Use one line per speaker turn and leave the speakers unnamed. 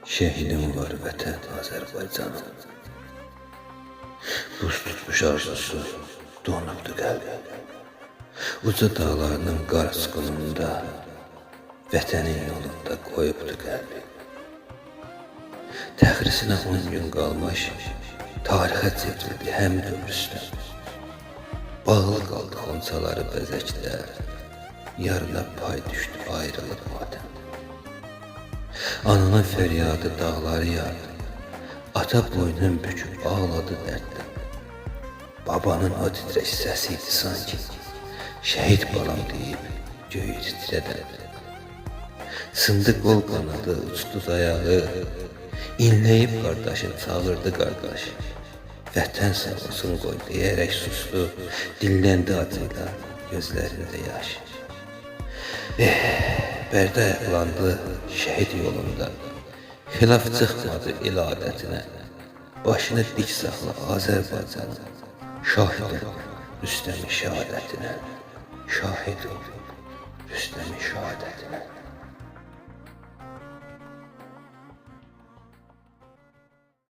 Şehidim var vətən Azərbaycanım. Buz tutmuş arzusu donubdu qəlbim. Uca dağlarının qarasqınında, vətənin yolunda qoyubdu qəlbim. Təxrisinə 10 gün qalmış, tarixə çevrildi həmin ömrüstəm. Bağlı qaldı xonçaları bəzəkdə, yarına pay düşdü ayrılıq madəm. Ananın fəryadı dağları yardı, ata boynun büküb ağladı dərddən. Babanın o titrək səsi idi sanki, şəhid balam deyib göyü titrədən. Sındı qol qanadı, uçdu dayağı, inləyib qardaşın çağırdı qardaş. Vətən sağ olsun qoy deyərək sustu, dinləndi acıyla gözlərində yaş. Bərdə ayaqlandı şəhid yolunda, xilaf çıxmadı il adətinə. Başını dik saxla Azərbaycanın, şahid ol Rüstəmin şəhadətinə. Şahid ol Rüstəmin şəhadətinə.